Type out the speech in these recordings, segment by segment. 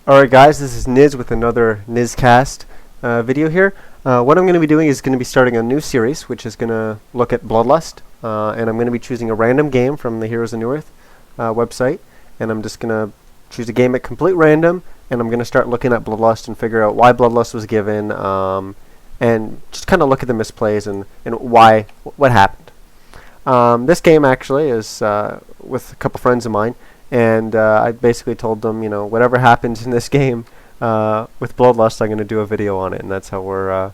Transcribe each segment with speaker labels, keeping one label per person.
Speaker 1: Alright guys, this is Niz with another NizCast video here. What I'm going to be doing is going to be starting a new series which is going to look at Bloodlust, and I'm going to be choosing a random game from the Heroes of Newerth website, and I'm just going to choose a game at complete random, and I'm going to start looking at Bloodlust and figure out why Bloodlust was given, and just kind of look at the misplays and what happened. This game actually is with a couple friends of mine, and I basically told them, whatever happens in this game with Bloodlust, I'm going to do a video on it, and that's how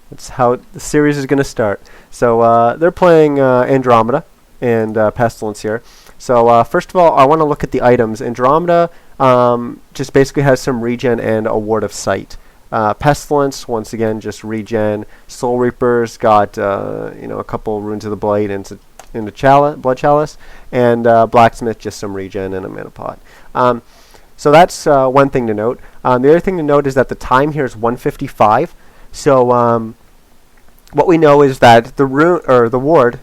Speaker 1: that's how the series is going to start. So they're playing Andromeda and Pestilence here. So first of all, I want to look at the items. Andromeda just basically has some regen and a Ward of Sight. Pestilence, once again, just regen. Soul Reaper's got a couple Runes of the Blight and a Blood Chalice, and Blacksmith just some regen and a Mana Pot. So that's one thing to note. The other thing to note is that the time here is 1:55. So what we know is that the ward,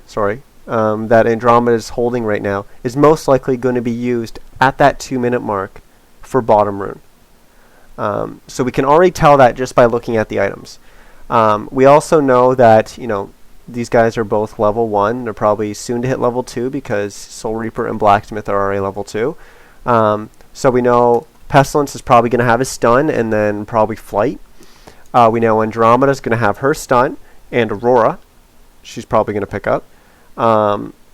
Speaker 1: that Andromeda is holding right now is most likely going to be used at that 2-minute mark for bottom rune. So we can already tell that just by looking at the items. We also know that these guys are both level 1. They're probably soon to hit level 2 because Soul Reaper and Blacksmith are already level 2. So we know Pestilence is probably going to have his stun and then probably Flight. We know Andromeda is going to have her stun, and Aurora, she's probably going to pick up.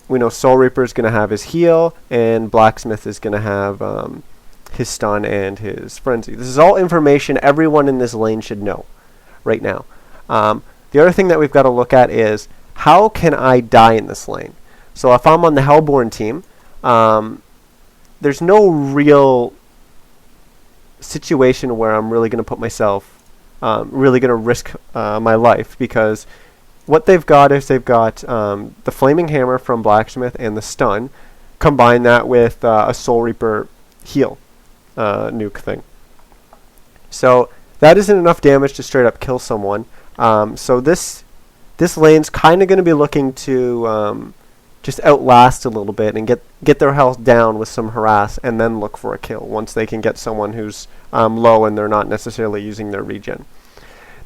Speaker 1: We know Soul Reaper is going to have his heal, and Blacksmith is going to have his stun and his frenzy. This is all information everyone in this lane should know right now. The other thing that we've got to look at is, how can I die in this lane? So if I'm on the Hellborn team, there's no real situation where I'm really going to put myself, really going to risk my life, because what they've got is they've got the Flaming Hammer from Blacksmith and the stun. Combine that with a Soul Reaper heal nuke thing. So that isn't enough damage to straight up kill someone. So this lane's kind of going to be looking to just outlast a little bit and get their health down with some harass, and then look for a kill once they can get someone who's low and they're not necessarily using their regen.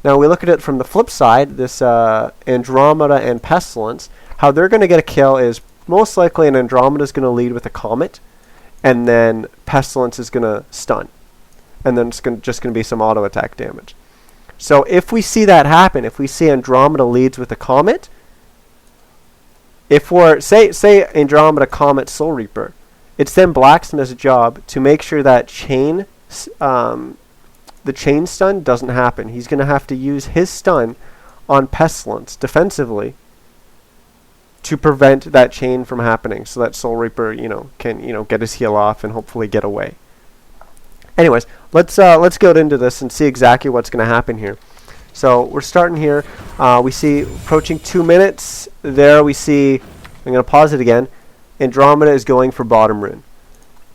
Speaker 1: Now we look at it from the flip side, this Andromeda and Pestilence. How they're going to get a kill is most likely an Andromeda is going to lead with a Comet, and then Pestilence is going to stun, and then it's just going to be some auto attack damage. So if we see that happen, if we see Andromeda leads with a Comet, if we're, say Andromeda Comet Soul Reaper, it's then Blacksmith's job to make sure that the chain stun doesn't happen. He's going to have to use his stun on Pestilence defensively to prevent that chain from happening, so that Soul Reaper, can get his heal off and hopefully get away. Anyways, let's go into this and see exactly what's going to happen here. So we're starting here. We see approaching 2 minutes. There we see, I'm going to pause it again, Andromeda is going for bottom rune.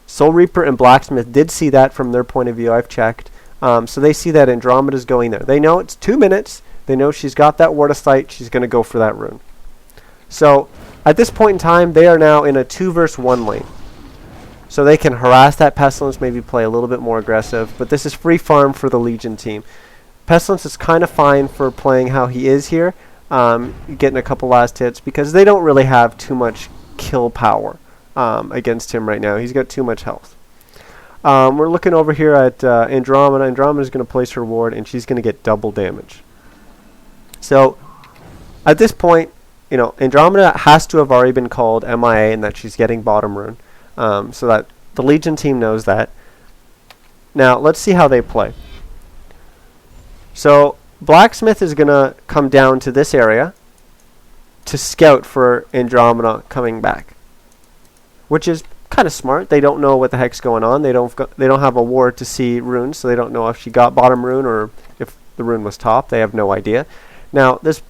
Speaker 1: Soul Reaper and Blacksmith did see that from their point of view. I've checked. So they see that Andromeda is going there. They know it's 2 minutes. They know she's got that Ward of Sight. She's going to go for that rune. So at this point in time, they are now in a 2 versus 1 lane. So they can harass that Pestilence, maybe play a little bit more aggressive. But this is free farm for the Legion team. Pestilence is kind of fine for playing how he is here, getting a couple last hits, because they don't really have too much kill power against him right now. He's got too much health. We're looking over here at Andromeda. Andromeda is going to place her ward, and she's going to get double damage. So at this point, Andromeda has to have already been called MIA, and that she's getting bottom rune. So that the Legion team knows that. Now, let's see how they play. So, Blacksmith is going to come down to this area to scout for Andromeda coming back, which is kind of smart. They don't know what the heck's going on. They don't have a ward to see runes, so they don't know if she got bottom rune or if the rune was top. They have no idea. Now, this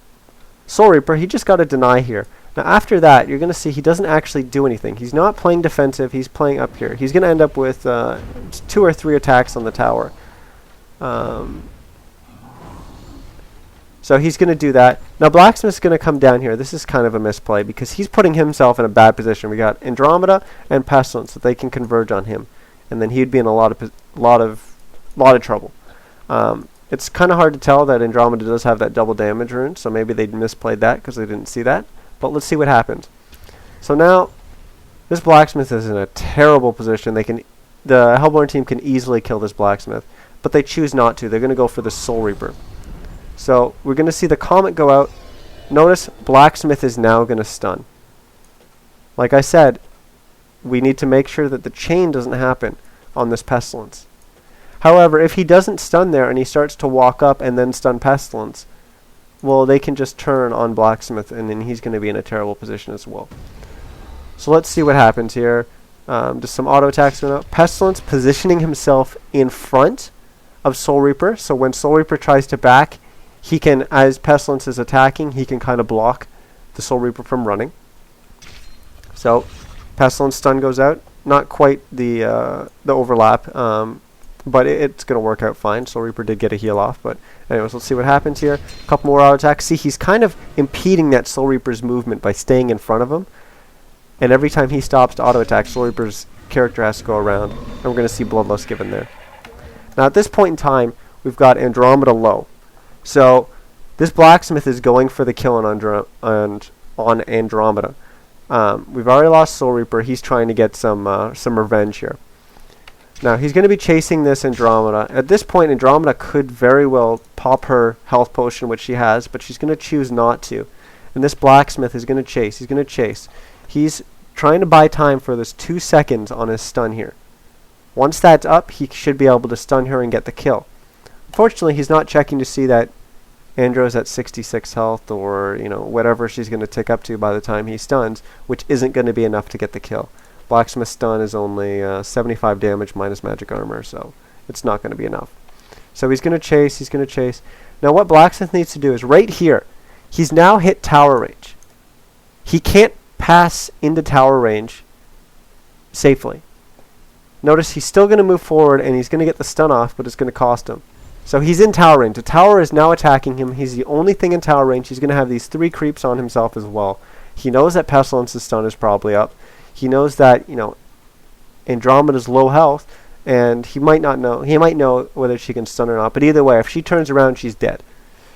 Speaker 1: Soul Reaper, he just got a deny here. Now after that, you're going to see he doesn't actually do anything. He's not playing defensive. He's playing up here. He's going to end up with 2 or 3 attacks on the tower. So he's going to do that. Now Blacksmith's going to come down here. This is kind of a misplay because he's putting himself in a bad position. We got Andromeda and Pestilence that they can converge on him, and then he'd be in a lot of a lot of trouble. It's kind of hard to tell that Andromeda does have that double damage rune, so maybe they misplayed that because they didn't see that. But let's see what happens. So now, this blacksmith is in a terrible position. The Hellborn team can easily kill this blacksmith, but they choose not to. They're going to go for the Soul Reaper. So we're going to see the comet go out. Notice blacksmith is now going to stun. Like I said, we need to make sure that the chain doesn't happen on this pestilence. However, if he doesn't stun there and he starts to walk up and then stun pestilence, well, they can just turn on blacksmith and then he's going to be in a terrible position as well. So let's see what happens here. Just some auto attacks going out. Pestilence positioning himself in front of Soul Reaper. So when Soul Reaper tries to back, he can, as Pestilence is attacking, he can kind of block the Soul Reaper from running. So Pestilence stun goes out. Not quite the overlap, but it's going to work out fine. Soul Reaper did get a heal off, but anyways, let's see what happens here. A couple more auto attacks. See, he's kind of impeding that Soul Reaper's movement by staying in front of him. And every time he stops to auto attack, Soul Reaper's character has to go around. And we're going to see Bloodlust given there. Now at this point in time, we've got Andromeda low. So this blacksmith is going for the kill on Andromeda. We've already lost Soul Reaper. He's trying to get some revenge here. Now he's going to be chasing this Andromeda. At this point, Andromeda could very well pop her health potion, which she has, but she's going to choose not to. And this blacksmith is going to chase. He's going to chase. He's trying to buy time for this 2 seconds on his stun here. Once that's up, he should be able to stun her and get the kill. Unfortunately, he's not checking to see that Andro's at 66 health or, whatever she's going to tick up to by the time he stuns, which isn't going to be enough to get the kill. Blacksmith stun is only 75 damage minus magic armor, so it's not going to be enough. So he's going to chase, he's going to chase. Now what Blacksmith needs to do is right here, he's now hit tower range. He can't pass into tower range safely. Notice he's still going to move forward and he's going to get the stun off, but it's going to cost him. So he's in tower range. The tower is now attacking him. He's the only thing in tower range. He's going to have these 3 creeps on himself as well. He knows that Pestilence's stun is probably up. He knows that, Andromeda's low health, and he might know whether she can stun or not, but either way, if she turns around, she's dead.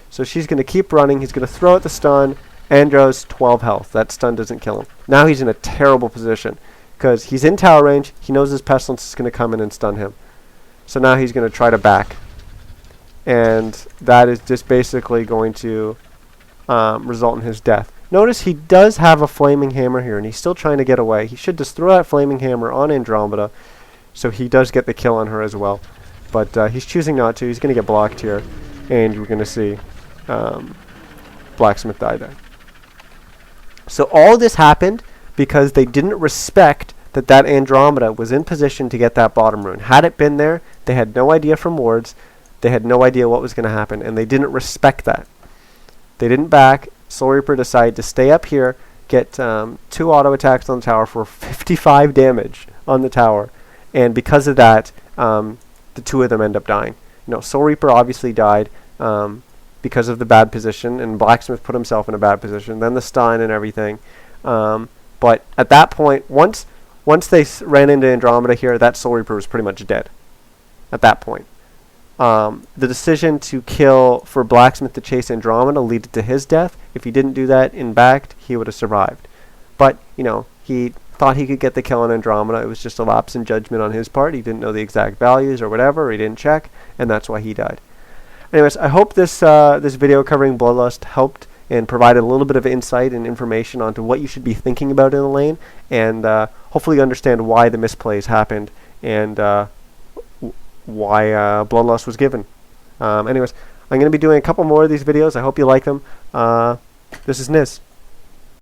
Speaker 1: So she's going to keep running. He's going to throw out the stun. Andro's 12 health. That stun doesn't kill him. Now he's in a terrible position because he's in tower range. He knows his Pestilence is going to come in and stun him. So now he's going to try to back. And that is just basically going to result in his death. Notice he does have a flaming hammer here, and he's still trying to get away. He should just throw that flaming hammer on Andromeda, so he does get the kill on her as well. But he's choosing not to. He's going to get blocked here, and we're going to see Blacksmith die there. So all this happened because they didn't respect that Andromeda was in position to get that bottom rune. Had it been there, they had no idea from wards. They had no idea what was going to happen, and they didn't respect that. They didn't back. Soul Reaper decided to stay up here, get 2 auto attacks on the tower for 55 damage on the tower, and because of that, the 2 of them end up dying. Soul Reaper obviously died because of the bad position, and Blacksmith put himself in a bad position, then the stun and everything. But at that point, once they ran into Andromeda here, that Soul Reaper was pretty much dead at that point. The decision to kill for Blacksmith to chase Andromeda led to his death. If he didn't do that in backed, he would have survived. But, he thought he could get the kill on Andromeda. It was just a lapse in judgment on his part. He didn't know the exact values or whatever, or he didn't check, and that's why he died. Anyways, I hope this video covering Bloodlust helped and provided a little bit of insight and information onto what you should be thinking about in the lane, and hopefully you understand why the misplays happened and why Bloodlust was given. Anyways, I'm going to be doing a couple more of these videos. I hope you like them. This is Niz.